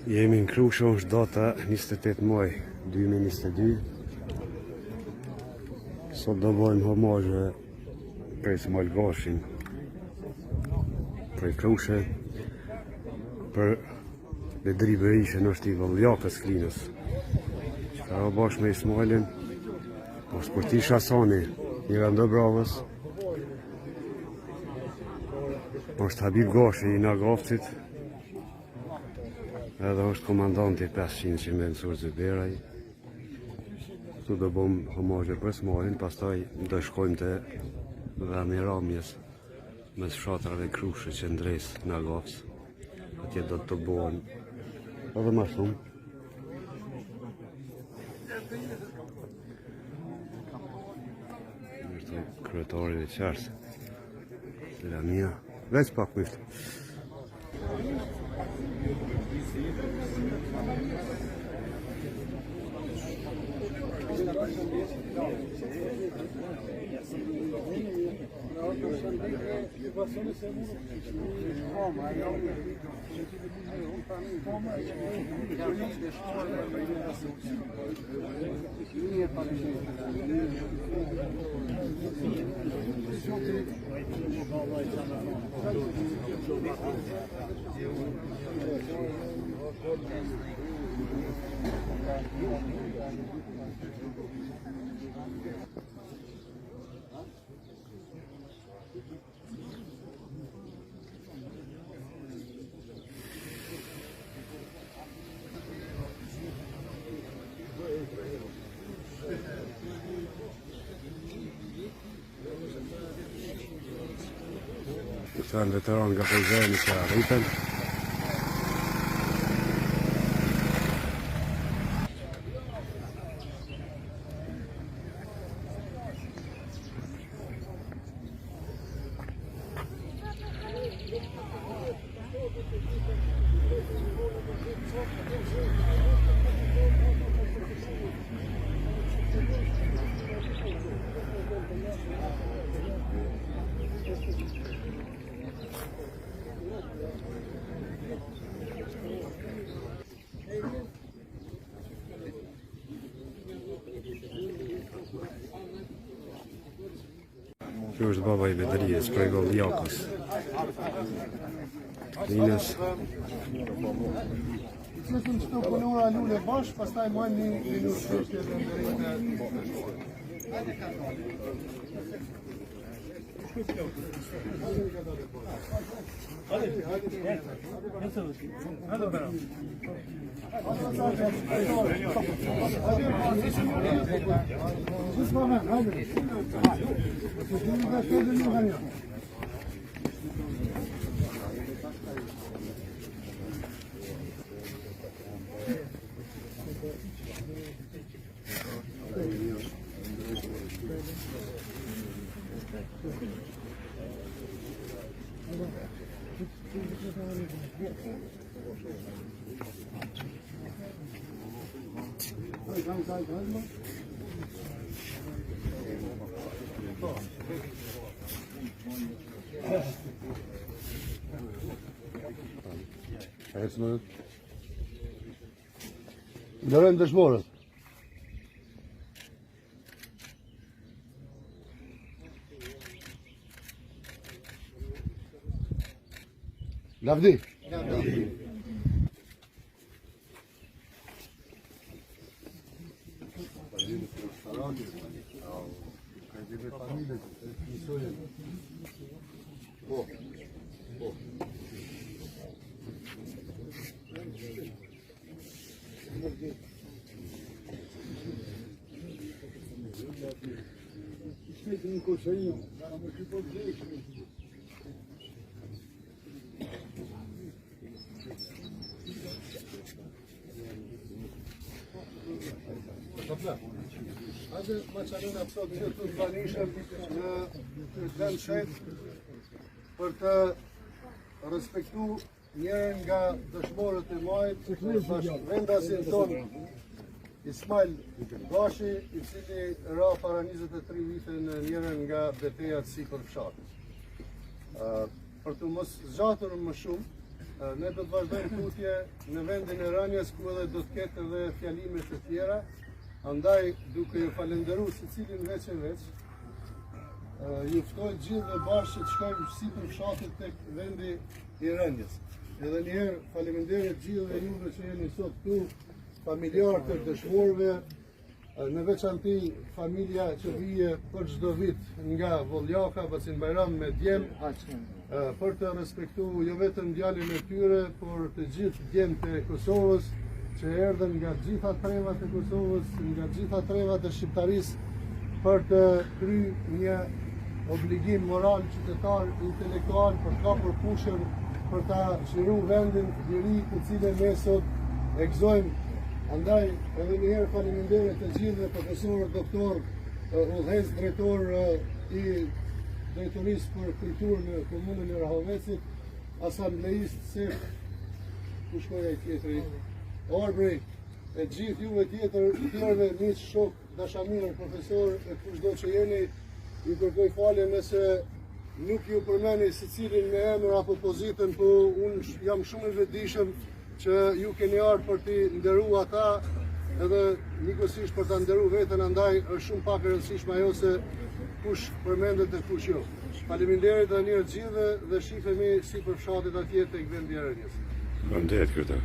Jemi në Krusho, është data 28 muaj 2022. Sot do bëjmë homazhe prej Smalgashin, prej Krushe, për Bedri Berisha në është i vëlljakës Klinës. Që ka bashkë me Ismailin, Sporti Shasani, një nga Ndëbravës, është Habib Gashi i Nagafcit, edhe është komandanti 500 që me nësur Zëberaj. Këtu do bëm homazhe për Ismailin, pastaj do shkojmë të dhemi ramjes mes fshatrave Krushe që ndres Nagafc. Atje do të bëhen edhe ma shumë. Nështë kryetari dhe qarës. Selamia. Veç pak mishtë. Këta në veteran nga Pejzeni që arritën. Kjo është baba i Bedrijës, prej vëlljakës Klinës. Qësëm që të punura lule bashkë, pastaj mojnë një minutë shështje dhe ndërinë. Ndërën dëshmorët. Lavdi. Hajde ma qalën e pësot që të zbanishëm në kryetem shetë për të respektu njërën nga dëshmorët e majtë, vendasin tonë Ismail Gashi, i cili ra para 23 vite në njërën nga betejat si për fshatë. Për të mos zgjatur më shumë, Ne do të vazhdojmë tutje në vendin e rënies ku edhe do të ketë edhe fjalime të tjera. Andaj, duke ju falenderuar secilin veç e veç, ju ftoj gjithë dhe bashkë që të shkojmë sipër fshatit tek vendi i rënies. Edhe njëherë faleminderit gjithëve juve që jeni sot këtu, familjarë të dëshmorëve, në veçanti familja që vije për çdo vit nga Voljaka, Bacin Bajram me djem, për të respektu jo vetëm djalin e tyre, por të gjithë djemtë e Kosovës që erdhen nga gjitha trevat e Kosovës, nga gjitha trevat e shqiptarisë për të kryer një obligim moral, qytetar, intelektual, për të kapur fushën, për ta shiru vendin i ri të cilën ne sot e gëzojmë. Andaj, edhe njëherë faleminderit të gjithë profesor, doktor, udhëheqës drejtor i drejtorisë për kulturë në komunën e Rahovecit, asambleist Sef, ku shkoj ai tjetri, Orbri, e gjithë juve tjerëve, miq, shok, dashamirë, profesor, e kushdo që jeni, ju kërkoj falje nëse nuk ju përmeni secilin me emër apo pozitën, po unë jam shumë i vetëdijshëm që ju keni ardhur për t'i nderuar ata edhe njëkohësisht për ta nderuar veten, andaj është shumë pak e rëndësishme ajo se kush përmendet e kush jo. Faleminderit edhe një të gjithëve dhe shihemi sipër fshatit atje tek vendi i rënies. Faleminderit kryetar.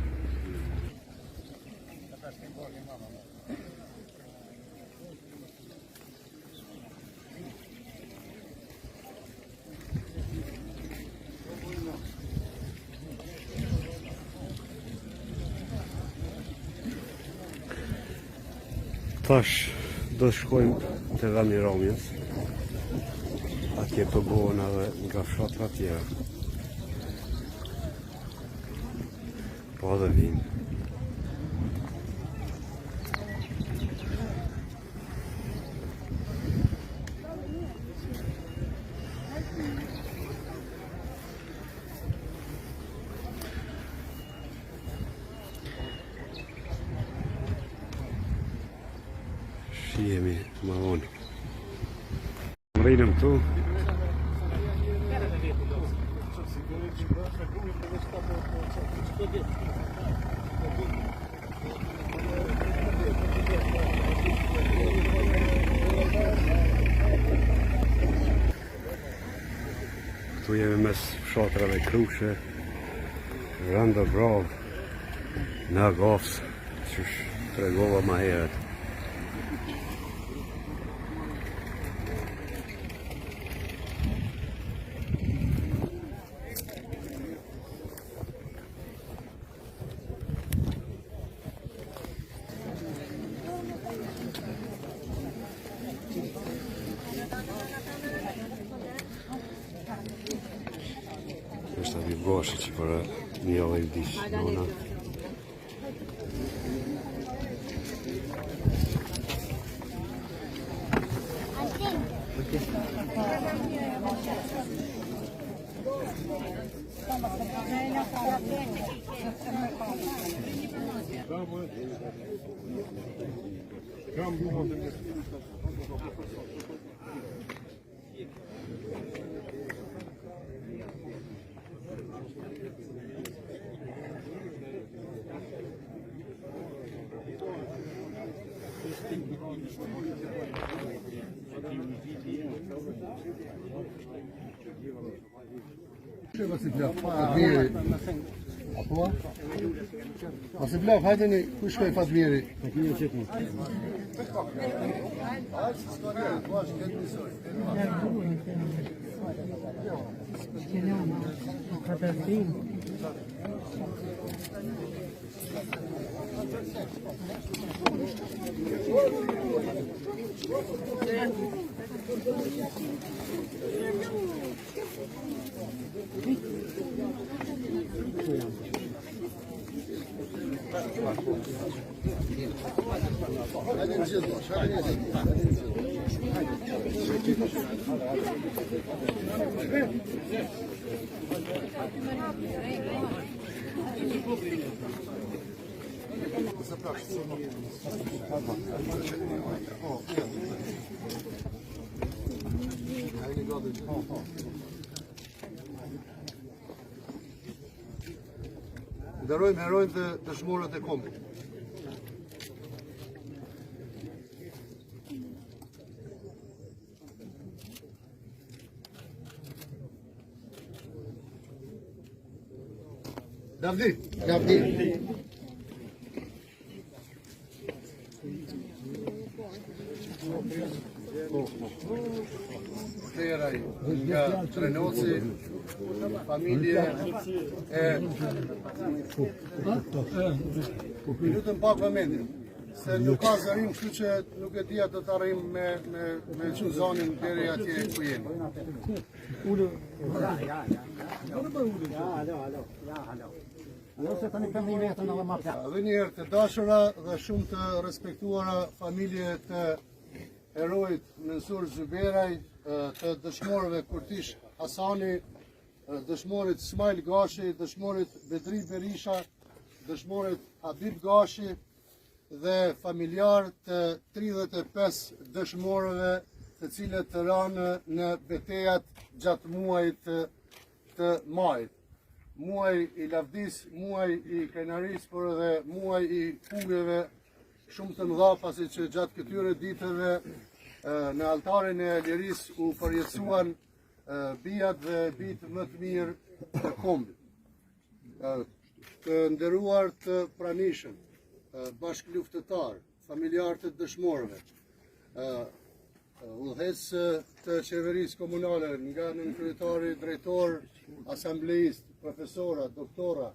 Tash do të shkojmë te vani i Ramjes. Atje të bëhen edhe nga fshatra tjera. Po edhe vinë. Jemi më vonë. Rrinëm këtu. Këtu jemi mes fshatrave Krushe, Randa Brav, në Gofs, që tregova më herët. Është aty boshi që për një ove i dishë nona. Vasiplev, hajdeni, ku shkoj Fatmiri? Nderojmë herojnë dhe dëshmorët e kombit. Lavdi. Vleraj nga Trenoci, familje e... Minutën pak vëmendje, se nuk ka zërim, kështu që nuk e dia do të arrijm me zonin deri atje ku jemi. Dhe një herë të dashura dhe shumë të respektuara familje të herojit Mensur Zyberaj, të dëshmorëve Kurtish Hasani, dëshmorit Smail Gashi, dëshmorit Bedri Berisha, dëshmorit Habib Gashi dhe familjar të 35 dëshmorëve të cilët të ranë në betejat gjatë muajit të majit. Muaj i lavdis, muaj i krenaris, por edhe muaj i hungeve shumë të mëdha, pasi që gjatë këtyre ditëve në altarin e liris u përjetësuan bijat dhe bitë më të mirë të kombit. Të nderuar të pranishëm, bashkëluftëtar, familjar të dëshmorëve, udhëheqës të qeverisë komunale, nga nënkryetari, drejtor, asambleist, profesora, doktora,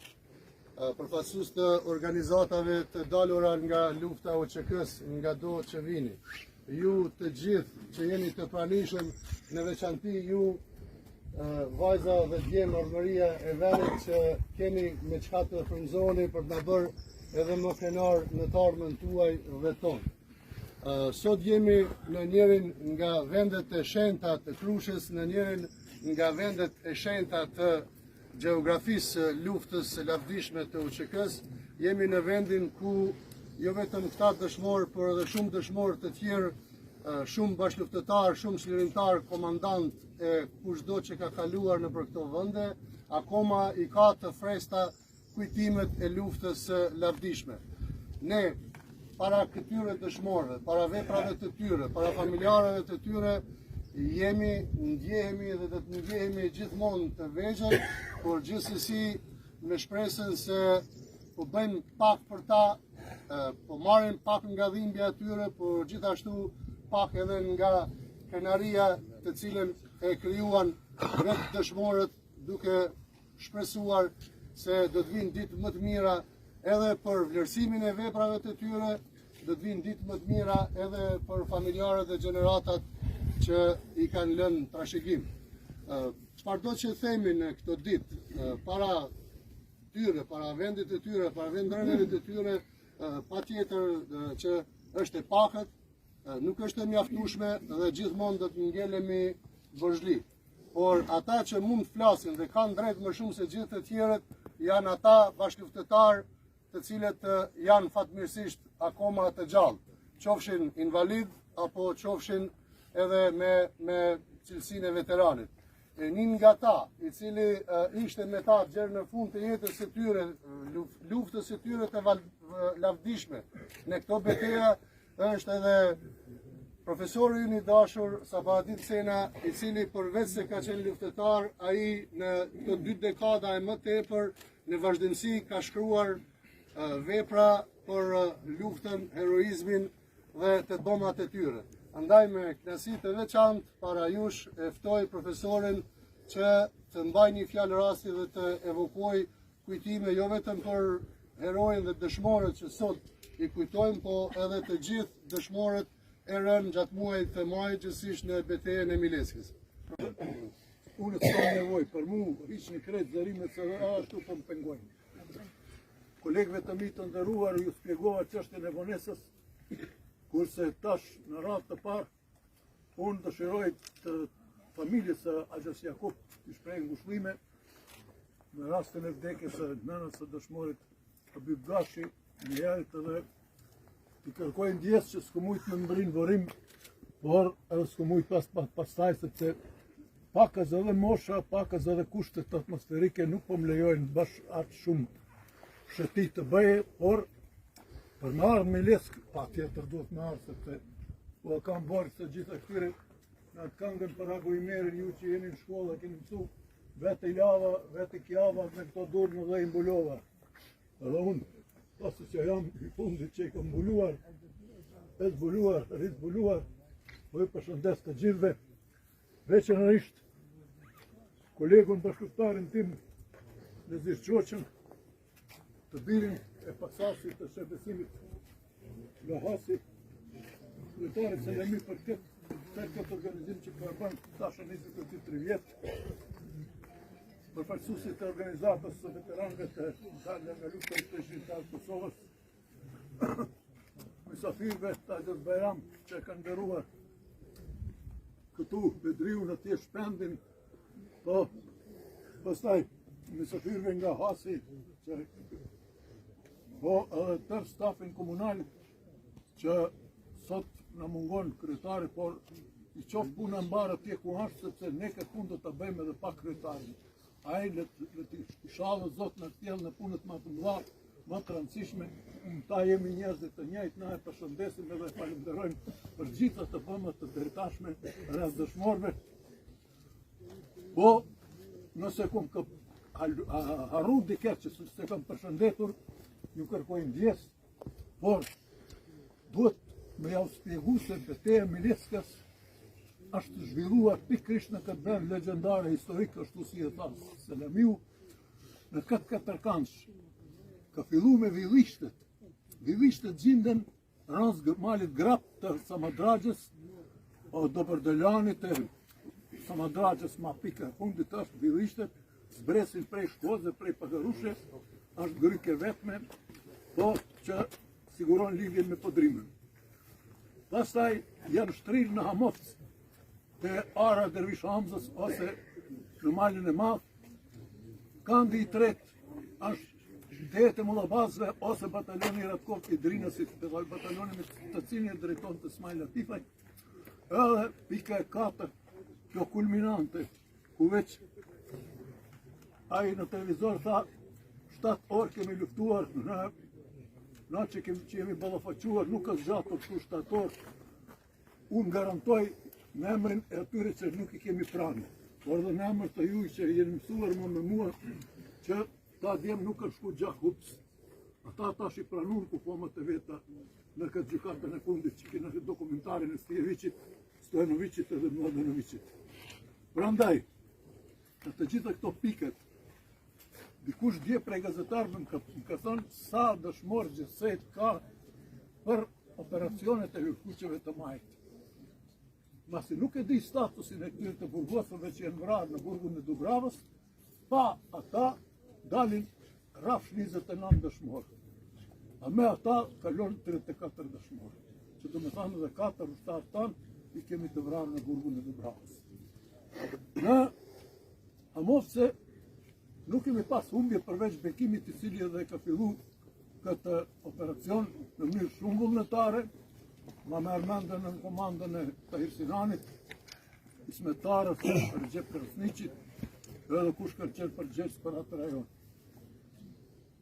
përfaqësues të organizatave të dalura nga lufta OÇK-s, nga do që vini. Ju të gjithë që jeni të pranishëm, në veçanti ju vajza dhe djemë Armëria e Vendit që keni me çka të frymëzoni për të na bërë edhe më krenar në të ardhmen tuaj dhe tonë. Sot jemi në njërin nga vendet e shenjta të Krushës, në njërin nga vendet e shenjta të gjeografisë luftës së lavdishme të OÇK-s. Jemi në vendin ku jo vetëm këta dëshmorë, por edhe shumë dëshmorë të tjerë, shumë bashkëluftëtar, shumë çlirimtar, komandant e kushdo që ka kaluar në për këto vende, akoma i ka të freskëta kujtimet e luftës së lavdishme. Ne, para këtyre dëshmorëve, para veprave të tyre, para familjarëve të tyre, ndjehemi dhe do të ndjehemi gjithmonë të vegjël, por gjithsesi me shpresën se po bëjmë pak për ta, po marrim pak nga dhimbja e tyre, por gjithashtu pak edhe nga krenaria të cilën e krijuan vetë dëshmorët, duke shpresuar se do të vinë ditë më të mira edhe për vlerësimin e veprave të tyre, do të vinë ditë më të mira edhe për familjarët dhe gjeneratat që i kanë lënë trashëgim. Çfarëdo që themi në këto ditë, para tyre, para vendit të tyre, para vendrëneve të tyre, patjetër që është e pakët, nuk është e mjaftueshme dhe gjithmonë do të ngelemi vëzhli. Por ata që mund të flasin dhe kanë drejt më shumë se gjithë të tjerët, janë ata bashkëluftëtar të cilët janë fatmirësisht akoma të gjallë, qofshin invalid apo qofshin edhe me cilësinë e veteranit. Një nga ta, i cili ishte me ta gjerë në fund të jetës së tyre, luftës së tyre të lavdishme në këto beteja, është edhe profesori ynë i dashur Sabahattin Sena, i cili përveç se ka qenë luftëtar, ai në këto 2 dekada e më tepër në vazhdimsi ka shkruar vepra për luftën, heroizmin dhe të domat e tyre. Andaj me kënaqësi të veçantë para jush e ftoj profesorin që të mbaj një fjalë rasti dhe të evokoj kujtime jo vetëm për herojën dhe dëshmorët që sot i kujtojmë, po edhe të gjithë dëshmorët e rënë gjatë muajit të majit, gjithsesi në betejën e Mileskës. Unë të kam nevojë për mu, hiç një kretë zërimet se ashtu po më pengojnë. Kolegëve të mi të nderuar ju shpjegova çështjen e vonesës, kurse tash në radhë të parë unë dëshiroj të familjes së Axhas Jakub të shpreh ngushëllime në rastin e vdekjes së nënës së dëshmorit Habib Gashi, një herë edhe i kërkoj ndjes që s'ku mujt me mbrin vorim, por edhe s'ku mujt pastaj sepse pakës edhe mosha, pakës edhe kushtet atmosferike nuk po më lejojnë bash atë shumë. shëti të bëje, por për më ardhë me leskë, pa tjetër duhet më ardhë, sepse po kam bërë se gjitha këtyre në atë këngën për ago i merën ju që jeni në shkolla, keni mësu, vete lava, vete kjava, me këto durë në dhe i mbulova. Edhe unë, pasë që jam i fundit që i kom mbuluar, e zbuluar, rizbuluar, po i përshëndes të gjithve, veçanërisht kolegun bashkëpunëtarin tim, Nezir Qoqën, të birin e pasasit të shërbesimit nga Hasi, kryetarit Selemi për këtë organizim që përbën tashë 23 vjetë, përfaqësuesit të organizatës së veteranëve të dalë nga lufta e shqiptarë të Kosovës, mysafirëve të Ajdes Bajram që kanë nderuar këtu Bedriun atje shpendin, po pastaj mysafirëve nga Hasi, po edhe tërë stafin komunal që sot në mungon kryetari, por i qoftë puna mbarë atje ku është, sepse ne këtë punë do të bëjmë edhe pa kryetarin. Ai le të shalë Zot në tjellë në punët më të mëdha, më të rëndësishme. Ta jemi njerëzit të njëjtë, na e përshëndesim edhe falenderojmë për gjitha të bëmët të dritashme rreth dëshmorëve. Po, nëse kom harru diket që se kam përshëndetur, ju kërkojmë ndjes, por duhet me jau spjegu se betejë Mileskës është zhvilluar pikërisht në këtë vend legjendare historik, ashtu si e tha Selemiu, në këtë katërkandsh. Ka fillu me villishtet. Villishtet gjinden rreth malit Grap të Samadragjës, o Dobërdelanit e Samadragjës ma pika fundit është villishtet, zbresin prej Shkozë, prej Pagarushe, është gryke vetme, po që siguron lidhjen me podrimin. Pastaj janë shtrirë në Hamovc, të Ara Dervish Hamzës ose në malin e madh. Kandi i tretë është Dehet e Mullabazëve ose batalioni Ratkov i Drinasit, batalioni me të cilin e drejton të Ismail Latifaj. Edhe pika e 4, kjo kulminante, ku veç ai në televizor tha 7 orë kemi luftuar, na që jemi ballafaquar, nuk është gjatë për këtu 7 orë. Unë garantoj në emrin e atyre që nuk i kemi pranë, por dhe në emër të juj që jeni mësuar më me mua, që ta djem nuk është shku gjak hups. Ata tash i pranun ku pomët e veta në këtë gjykatën e fundit që kena dokumentarin e Stojanovićit edhe Mladenovicit. Prandaj, në të gjitha këto piket, dikush dje prej gazetarëve më ka thënë sa dëshmorë gjithsejt ka për operacionet e hyrkuqeve të majtë. Masi nuk e di statusin e këtyre të burgosëve që janë vrarë në burgun e Dubravës, pa ata dalin rrafsh 29 dëshmorë. A me ata kalon 34 dëshmorë. Që të me thanë edhe 4 ushtarë tanë i kemi të vrarë në burgun e Dubravës. Në Hamovce nuk kemi pas humbje përveç Bekimit i cili edhe ka fillu këtë operacion në mënyrë shumë vullnetare, ma me armendën në komandën e Tahir Sinanit, Ismetarës, Recep Krasniqit, edhe kush ka qenë përgjegjës për atë rajon.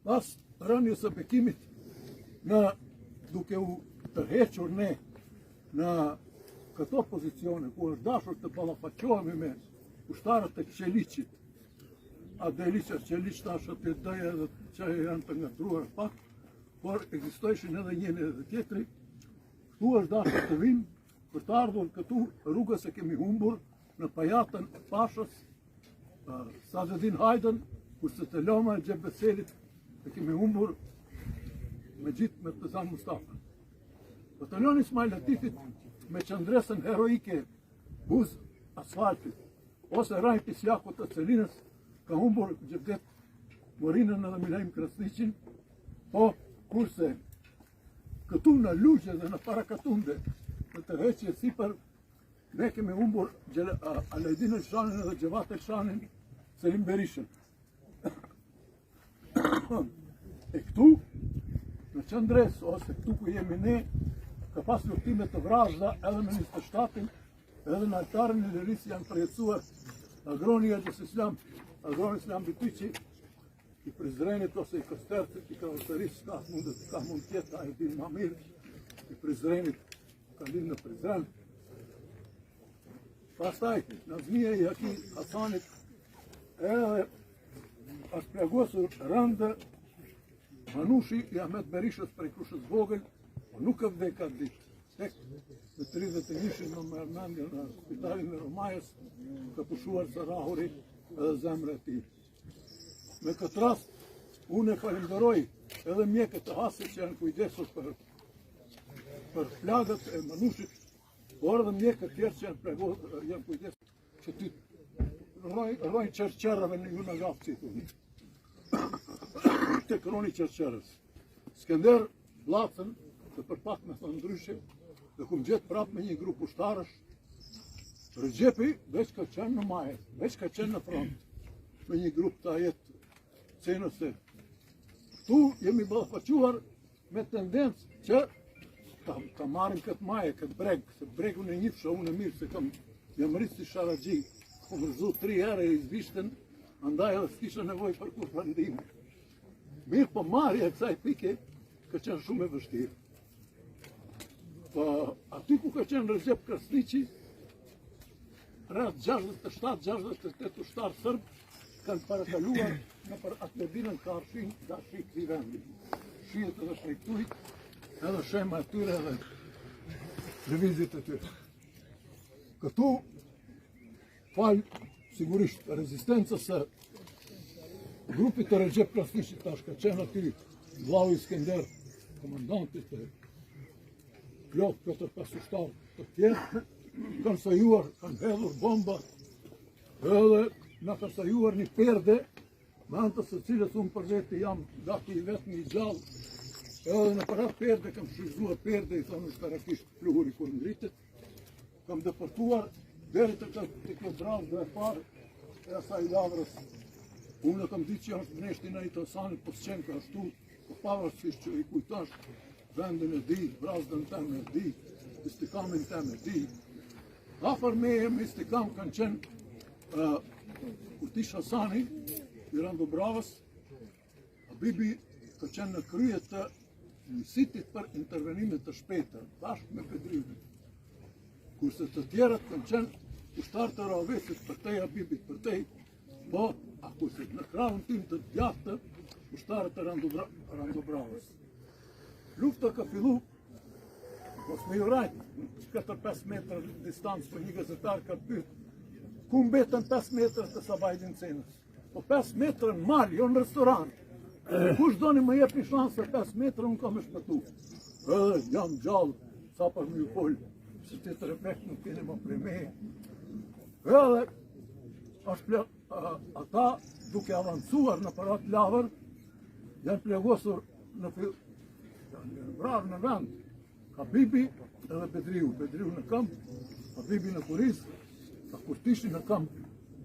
Pas rënjes së Bekimit, në duke u tërhequr ne në këto pozicione, ku është dashur të ballafaqohemi me ushtarët e Qeliqit, a Deliqa Qeliq tash atë dëja edhe që janë të ngatruar pak, por ekzistojshin edhe njëri edhe tjetri. Këtu është dashur të vinë për të ardhur këtu rrugës e kemi humbur në Pajatën e Pashës, Sadedin Hajdën, kurse të Loma e Gjebeselit e kemi humbur me gjithë me Tëzan Mustafa. Batalioni Ismail Latifit me qëndresën heroike buz asfaltit, ose Raj Pisjaku të Celinës, ka humbur Gjevdet Morinën edhe Milajm Krasniqin, po kurse këtu në Lugje dhe në Parakatunde, në të heqje sipër, ne kemi humbur Alajdin Elshanin edhe Gjevat Elshanin, Selim Berishën. E këtu, në qëndres, ose këtu ku jemi ne, ka pas luftime të vrajshda edhe me 27-in, edhe në altarin e lirisë janë përjetësuar agroni Gjës Islam, agroni Islam Bityqi, i Prizrenit ose i Kostercit, i Kravosterisë, ka mund tjetë, a e din ma mirë, i Prizrenit ka linë në Prizren. Pastaj, Nazmija i Haki Hasanit, edhe është plagosur rëndë Manushi i Ahmet Berishës prej Krushës Vogël, po nuk e vdek atë ditë. Tek në 31 në mërmendje në spitalin e Romajës, ka pushuar së rahuri edhe zemre e tij. Me këtë rast, unë e falenderoj edhe mjekët të hasit që janë kujdesur për plagët e Manushit, por edhe mjekët tjerë që janë kujdesur që ty rojnë qërqerave në ju në gafë që të një. Të kroni qërqerës. Skender Lacën, dhe për pak me thënë ndryshe, dhe kum gjetë prapë me një grup ushtarësh, Rëgjepi veç ka qenë në maje, veç ka qenë në front, me një grup të ajetë cenës e. Tu jemi ballafaqohuar me tendencë që ta marrim këtë maje, këtë breg, se bregun e njifsha unë e mirë, se jam rritë si Sharagji, ku mërzu 3 herë e izvishtën, andaj edhe s'kisha nevojë për kur përndime. Mirë po marrja e kësaj pike ka qenë shumë e vështirë. Po aty ku ka qenë Rëgjep Krasniqi, rreth 67-68 ushtarë sërbë kanë parakaluar në për atledinën ka arshin nga shri këti vendi. Shijet edhe shrejtuit, edhe shema e tyre edhe revizit e tyre. Këtu, falë sigurisht rezistencës e grupit të Rëgjep Krasniqit, tash ka qenë aty vllau i Skender, komandantit e plot 4-5 ushtarë të tjerë, kanë sajuar, kanë hedhur bomba, edhe na ka sajuar një perde, me antës së cilës unë për vete jam gati i vetë një gjallë, edhe në për atë perde kam shrizuar perde, i thonë shkarakisht pluhuri kur ngritet, kam depërtuar deri të këtë brazë dhe e parë e asaj lavrës. Unë kam ditë që është neshtin e i të sanit, po s'qenë ka ashtu, po pavarësisht që i kujtash vendin e di, brazdën teme e di, istikamin teme e di. Afër meje me istikam kanë qenë Kurtish Hasani, i Rando Bravës, Habibi ka qenë në krye të njësitit për intervenimet të shpejta, bashkë me Bedriutin. Kurse të tjerët kanë qenë ushtarë të Ravesit për tej Habibit, për tej, po, a kurse në krahun tim të djathtë, ushtarët të Rando Bravës. Lufta ka fillu, mos me jurajt, 4-5 metrë distancë për një gazetar ka pyet, ku mbetën 5 metrë të Sabajdin Cenës? Po 5 metrë në mal, jo në restoran. Kush doni më jepi shansë se 5 metrë unë kam e shpëtu. Jam gjallë, sa për më ju folë, se të të reflekt nuk keni më prej me. Ata, duke avancuar në për atë lavër, janë plagosur në vrarë në vend, Habibi edhe Bedriu në këmp, Habibi në kuriz, ka Kurtishi në këmp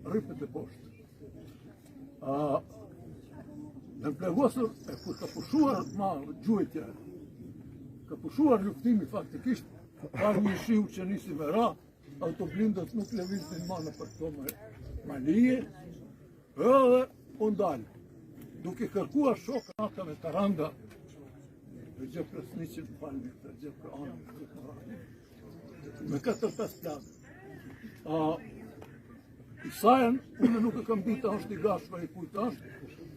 rripet e poshtë. Në plagosur, e kur ka pushuar ma gjujtja, ka pushuar luftimi faktikisht, parë një shiu që nisi me ra, autoblindët nuk leviznin ma në për këto malije, edhe ondalë, duke kërkuar shokë natëve të ranga, Rëgjep Krasniqin, falmi, Rëgjep Krasniqin, me 4-5 plagë. Isajan, unë nuk e kam dita është i gashme i kujtë është,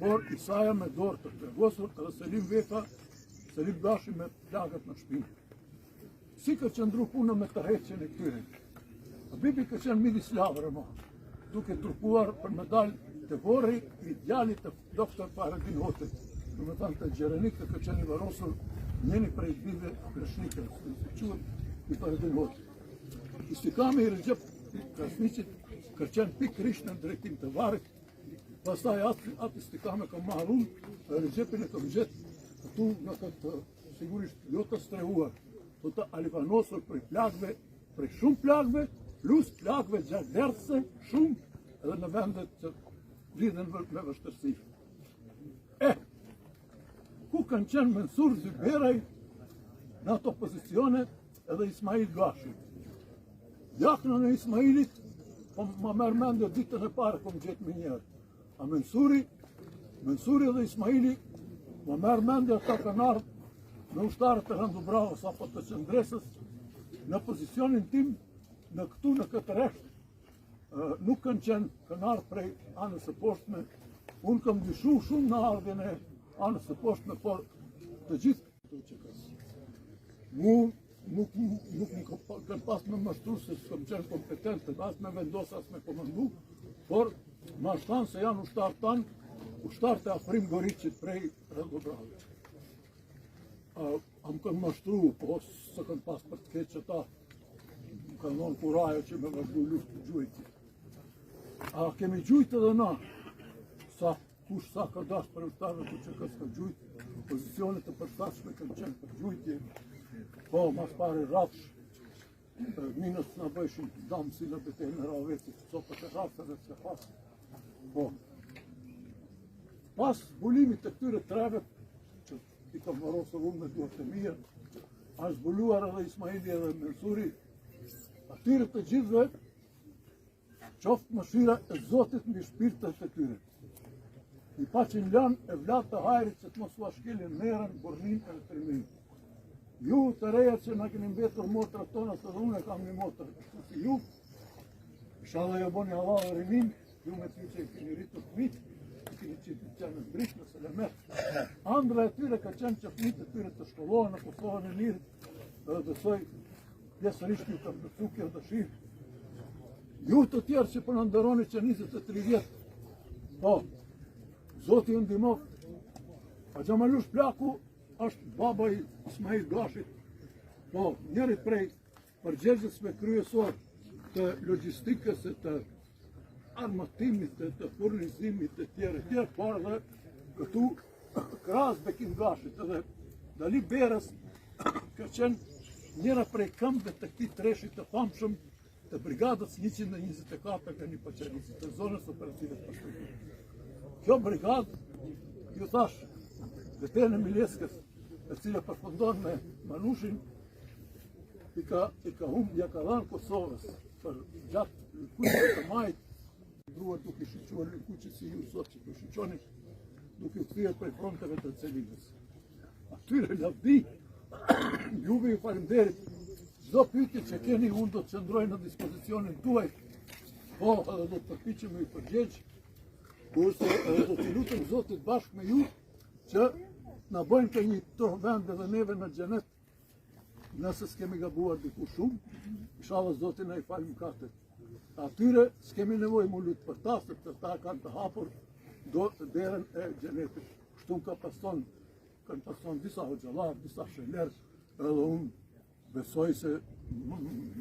por Isaja me dorë të plagosur, edhe Selim Vefa, Selim Gashi me plagët në shpinë. Si ka qëndru punë me tërheqjen e këtyre. Habibi ka qenë midis lavërë ma, duke trupuar për medalë të vorri i djalit të doktor Fahrettin Hotit. Në me thanë të Gjerenik të ka qenë i varosur njeni prej bive Kreshnikës, i Fahrettin Hotit. Istikami i Rëgjep Krasniqit ka qenë pikërisht në drejtim të Varit, pastaj atë istikame ka marrun, Rëgjepin e ka gjetë këtu në këtë sigurisht jo të strehuar, të të alivanosur prej plagve, prej shumë plagve, plus plagve gjadertëse, shumë edhe në vendet që lidhen me vështërsi. Ku kanë qenë Mensur Zyberaj në ato pozicione edhe Ismail Gashi. Jaknën e Ismailit, po ma merr mendje ditën e parë kom gjetë me njerë. A Mensuri Mensuri dhe Ismaili më merë mendja ata kanë ardhur në ushtarët e Rëndubravës apo të Qëndresës në pozicionin tim në këtu në këtë resht nuk kanë qenë kanë ardhur prej anës së poshtme. Unë kam dyshu shumë në ardhjen e anës së poshtme, por të gjithë këto që mu nuk më kanë pas me mashtru se s'kam qenë kompetent të as me vendos as me komandu, por ma shtanë se janë ushtarë tanë, ushtarë të Afrim Goriqit prej Rëndubravës. Am kanë mashtru, po së kanë pas për të keqë ta, më kanë dhonë kurajo që me vazhdu luftë të gjujtë. A kemi gjujtë edhe na, sa kush sa ka dash për ushtarëve ku që kësë ka gjujtë, pozicionet të përshtatshme kanë qenë për gjujtje, po mas pare rafsh, minës në bëjshin damë si në betejnë në ravetit, sopët e rafëve të pasë. Po, pas zbulimit të këtyre treve, që i kam varosër unë me duhet të mirë, a zbuluar edhe Ismaili edhe Mensuri, atyre të gjithve, qoftë mëshira e Zotit mbi shpirtet e tyre. I paqin lanë e vlatë të hajrit që të mos u ashkelin merën, burnin e tërmin. Ju të reja që na keni mbetur motrat tona, se dhe unë e kam një motër, kështu si ju, inshallah jo boni Allah dhe rinim, ju me ty që i keni rritur fëmijë, i keni qenë në dritë në Selemet. Andra e tyre ka qenë që fëmijët e tyre të shkollohen në Kosovën e Lirit, dhe besoj pjesërisht ju ka përcu kjo dëshirë. Ju të tjerë që për në ndëroni që 23 vjetë, po, Zoti ju ndihmof. A Xhamalush Plaku është baba i Ismail Gashit, po, njëri prej përgjegjësve kryesor të logjistikës e të armatimit, të furnizimit të tjerë, por edhe këtu krahas Bekim Gashit edhe Dali Berës ka qenë njëra prej këmbëve të këtij treshit të famshëm të brigadës 124 e një paqarisit të zonës operative të Pashtukut. Kjo brigadë, ju thash, vetën e Mileskës, e cila përfundon me Manushin, i ka dhanë Kosovës për gjatë lëkuqit të majt, druar duke shqyquar lëkuqit si ju sot që të shqyqoni, duke kthyer prej fronteve të Celinës. Atyre lavdi, juve ju faleminderit, çdo pyetje që keni unë do të qëndroj në dispozicionin tuaj, po edhe do të përpiqem i përgjegj, kurse do t'i lutem Zotit bashkë me ju që na bëjnë të një të vende dhe neve në xhenet, nëse s'kemi gabuar diku shumë, inshallah Zoti na i fal mëkatet. Atyre s'kemi nevojë mu lut për ta, sepse ta kanë të hapur derën e xhenetit. Kështu kanë pason disa hoxhallar, disa sheler, edhe unë besoj se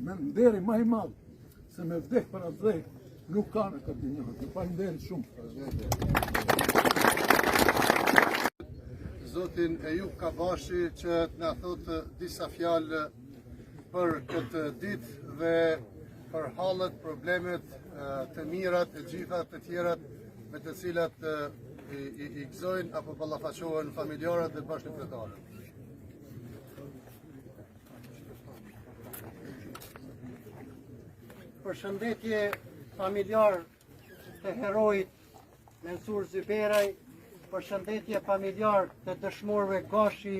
me nderi më i madh se me vdek për atë drejt nuk ka në këtë një. Faleminderit shumë. Zotin Ejub Kabashi që na thotë disa fjalë për këtë ditë dhe për hallet, problemet, të mirat, e gjitha të tjerat me të cilat i gëzojnë apo ballafaqohen familjarët dhe bashkëpunëtorët. Përshëndetje familjar të herojit Mensur Zyberaj, përshëndetje familjar të dëshmorëve Gashi,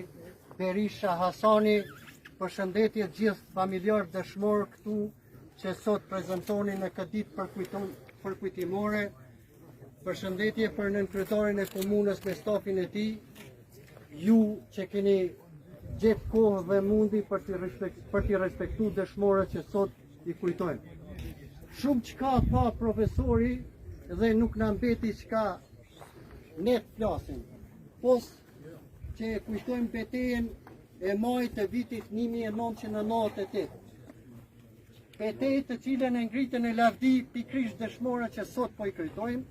Berisha, Hasani, përshëndetje gjithë familjar dëshmorë këtu që sot prezentoni në këtë ditë përkujtimore, përshëndetje për nënkryetarin e komunës me stafin e tij, ju që keni gjetë kohë dhe mundi për t'i respektu dëshmorët që sot i kujtojmë. Shumë çka tha profesori dhe nuk na mbeti çka ne të flasim. Pos që e kujtojmë betejën e majit të vitit 1998. Betejë të cilën e ngritën e lavdi pikrisht dëshmorët që sot po i kujtojmë,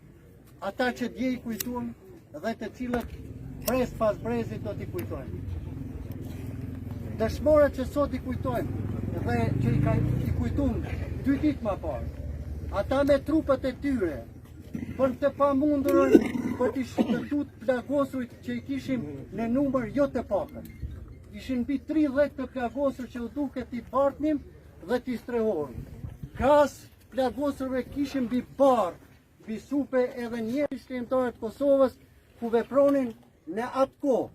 ata që dje i kujtojmë dhe të cilët brez pas brezit do t'i kujtojmë. Dëshmorët që sot i kujtojmë dhe që i kujtojmë 2 ditë më parë, ata me trupët e tyre, për të pamundurën për t'i shpëtut plagosurit që i kishim në numër jo të pakët. Ishin mbi 30 të plagosur që u duket t'i partnim dhe t'i strehorëm. Krahas plagosurve kishim mbi parë, mbi supe edhe njerëz shkrimtarët Kosovës ku vepronin në atë kohë.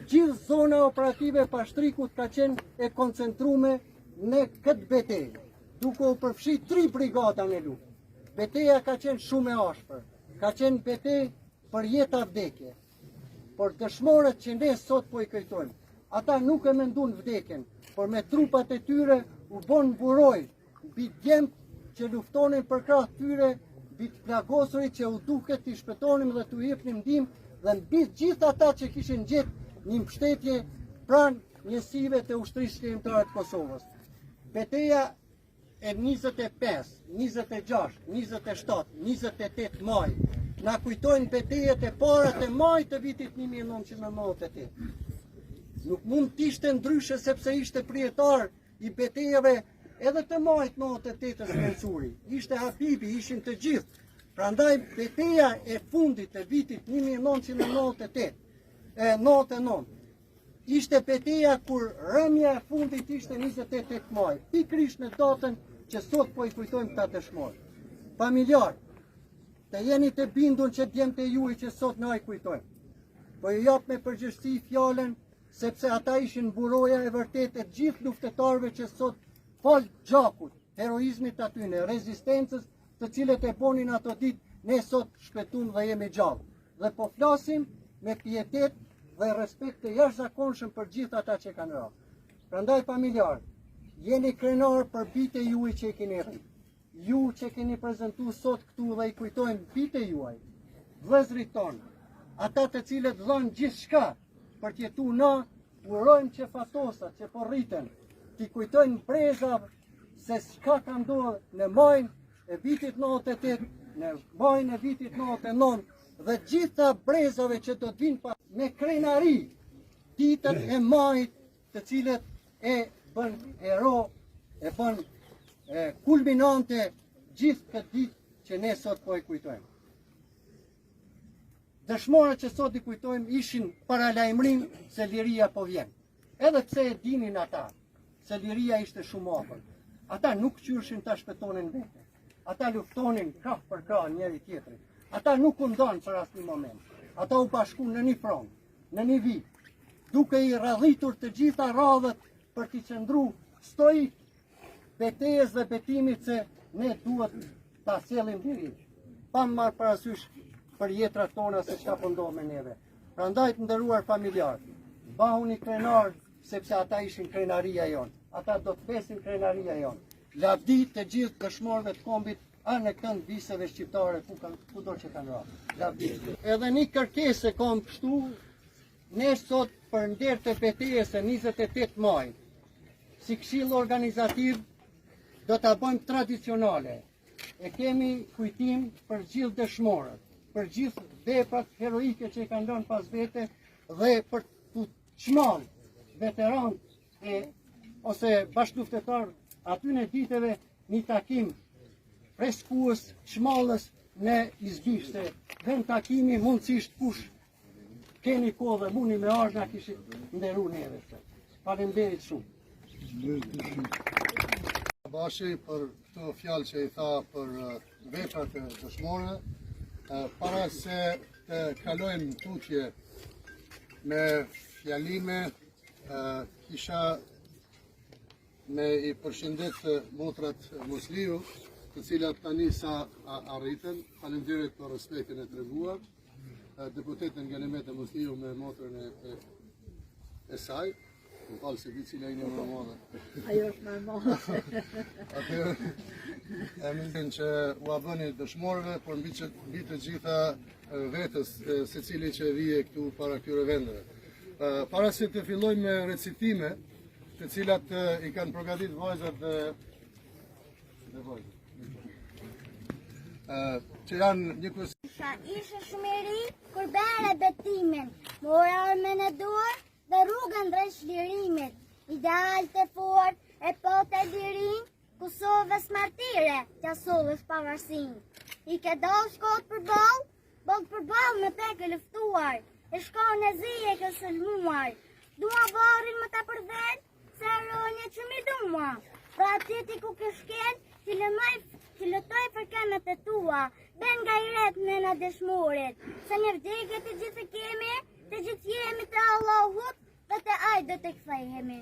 Gjithë zona operative pashtrikut ka qenë e koncentrume në këtë betejë, duke u përfshi 3 brigada në luftë. Beteja ka qenë shumë e ashpër, ka qenë betejë për jetë a vdekje. Por dëshmorët që ne sot po i kujtojmë, ata nuk e mendun vdekjen, por me trupat e tyre u bon buroj, mbi djemt që luftonin për krah tyre, mbi të plagosurit që u duket t'i shpëtonim dhe t'u jepnim ndihmë, dhe mbi gjithë ata që kishin gjetë një mbështetje pranë njësive të ushtrisë shkrimtare të Kosovës. Beteja e 25, 26, 27, 28 maj na kujtojnë betejet e para të majit të vitit 1998. Nuk mund t'ishte ndryshe sepse ishte prijetar i betejave edhe të majit 98-ës Mensuri. Ishte Habibi, ishin të gjithë. Prandaj beteja e fundit të vitit 1999 ishte beteja kur rëmja e fundit ishte 28 maj. Pikrisht në datën që sot po i kujtojmë ta dëshmorë. Familjar, të jeni të bindun që djemtë e juaj që sot na i kujtojmë. Po ju jap me përgjegjësi fjalën sepse ata ishin buroja e vërtet e gjithë luftetarëve që sot fal gjakut, heroizmit atyne, rezistencës të cilët e bonin ato ditë, ne sot shpëtum dhe jemi gjallë. Dhe po flasim me pietet dhe respekt të jashtëzakonshëm për gjithë ata që kanë rënë. Prandaj familjar, jeni krenar për bitë juaj që i keni rritë. Ju që keni prezentu sot këtu dhe i kujtojmë bitë juaj, vëllezërit tonë, ata të cilët dhënë gjithçka për t'jetu na, urojmë që fatosat që po rriten, t'i kujtojnë brezave se s'ka ka ndodhur në majin e vitit 98, në majin e vitit 99 dhe gjitha brezave që do t'vinë pas me krenari ditën e majit të cilët e bën hero, e bën kulminante gjithë këtë ditë që ne sot po e kujtojmë. Dëshmorët që sot i kujtojmë ishin paralajmërim se liria po vjen. Edhe pse e dinin ata se liria ishte shumë afër. Ata nuk qyrshin ta shpëtonin vete. Ata luftonin krah për krah njëri tjetrin. Ata nuk u ndonë për asnjë moment. Ata u bashkuan në një front, në një vit, duke i radhitur të gjitha radhët për t'i qëndru stoik betejës dhe betimit se ne duhet ta sjellim lirin. Pa marrë parasysh për jetrat tona se çka po ndodh me neve. Prandaj të nderuar familjar, bahuni krenar sepse ata ishin krenaria jonë. Ata do të besin krenaria jonë. Lavdi të gjithë dëshmorëve të kombit anë kënd viseve shqiptare kudo që kanë rënë. Lavdi. Edhe një kërkesë kam kështu, ne sot për nder të betejës së 28 maj, si këshill organizativ do ta bëjmë tradicionale. E kemi kujtim për gjithë dëshmorët, për gjithë veprat heroike që i kanë lënë pas vete dhe për të çmall veteran ose bashkëluftetar atyne ditëve një takim freskues, çmallës në izbishte. Dhe në takimi mundësisht kush keni kohë dhe mundi me ardh na kishit nderuar neve. Faleminderit shumë. Bashi për këto fjalë që i tha për veprat e dëshmorëve, para se të kalojmë tutje me fjalime, kisha me i përshëndet motrat Musliu, të cilat tani sa arritën. Faleminderit për respektin e treguar. Deputetën Ganimet Musliu me motrën e saj. Më falë se di cila i një më madhe. Ajo është më madhe. Atëherë, e mendin që u abëni dëshmorëve, por mbi të gjitha vetës se cili që vije këtu para këtyre vendeve. Para se të fillojmë me recitime, të cilat i kanë përgatit vajzat dhe vajzat. Që janë një Ishe shumë i ri, kur bere betimin, mora orme në duar dhe rrugën drejt shlirimit. Ideal të fort e pote lirin, Kosovës martire, qasovës pavarësin. I ke dal shkot për ball me peke lëftuar, e shkon e zije ke sëllmuar. Dua varin më ta përvet, se ronje që mi dua. Pra tjeti ku ke shken, që lëtoj për kemet e tua, ben nga i ret në në dëshmorit, se një vdekje të gjithë kemi, të gjithë jemi të Allahut, dhe të ajë do të kthehemi.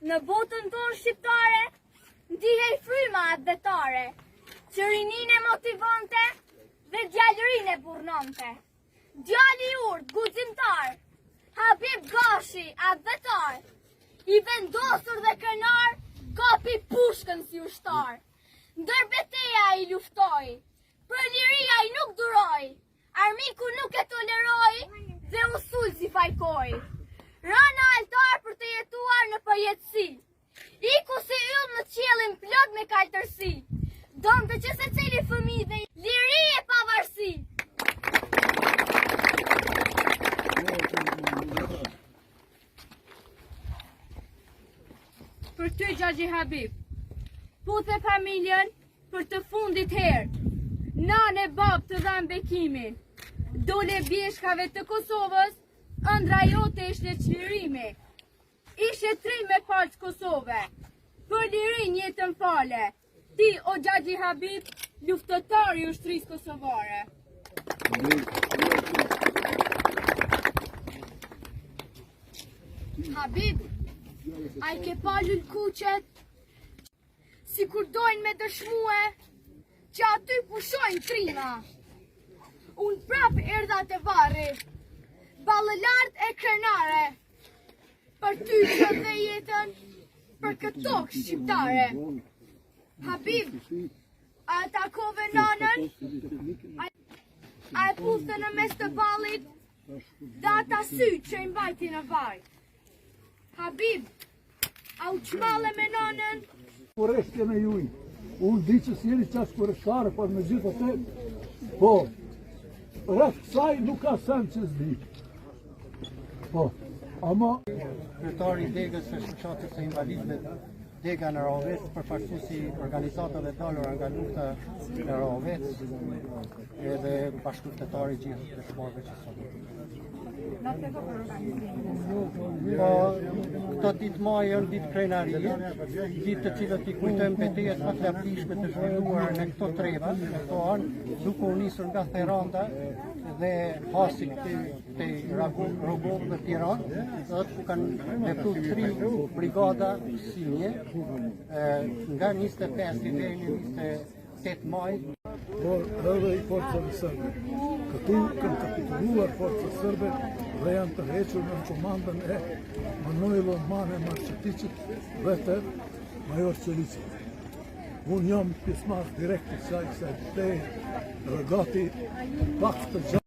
Në botën tonë shqiptare, ndihej fryma advetare, që rinin e motivante dhe djallërin e burnonte. Djalli i urt, guximtar, Habib Gashi, advetar, i vendosur dhe krenar, kapi pushkën si ushtar. Ndër betejë ai luftoi, për liria i nuk duroi, armiku nuk e toleroi dhe usul si fajkoi. Rana altar për të jetuar në përjetësi, iku si yll në qiellin plot me kaltërsi, donte që secili fëmijë dhe liri e pavarësi. Për ty Xhaxhi Habib, puthe familjen për të fundit herë, nanë e bab të dhanë bekimin, dole bjeshkave të Kosovës, ëndra jote ishte çlirimi. Ishe tri me falç Kosove, për lirin jetën fale, ti o Xhaxhi Habib, luftëtari i ushtrisë kosovare. Habib, a i ke palur kuqet, si kur dojnë me dëshmue, që aty pushojnë trima. Unë prap erdha të varri, ballëlart e krenare, për ty që dhe jetën, për këtë tokë shqiptare. Habib, a e takove nanën, a e puste në mes të ballit, dhe ata sy që i mbajti në vaj. Habib, a u qmale me nanën? Kureshte me juj, unë di që s'jeni qas kureshare, por me gjithë atë, po, rreth kësaj nuk ka sen që s'di. Po, ama... Kryetari i degës së shoqatës së invalidëve Dega në Rovec, përfaqësuesi organizatave dalura nga lufta në Rovec, edhe bashkëpunëtari i gjithë dëshmorëve që sonë. Po, këto ditë maj janë ditë krenarie, ditë të cilët i kujtojmë betejat më të lartishme të zhvilluara në këto treva, në këto anë, duke u nisur nga Theranda dhe Hasik të Rogov në Tiranë, dhe kanë vepruar 3 brigada sinje, nga 25 deri në 28 maj. Por edhe i forcave sërbe. Këtu kanë kapituluar forcat sërbe dhe janë të hequr në komandën e Manojlo Mane Marqeticit dhe të Major Qelicit. Unë jam pjesëmarrës direkt të kësaj, se te gati pak të gjatë.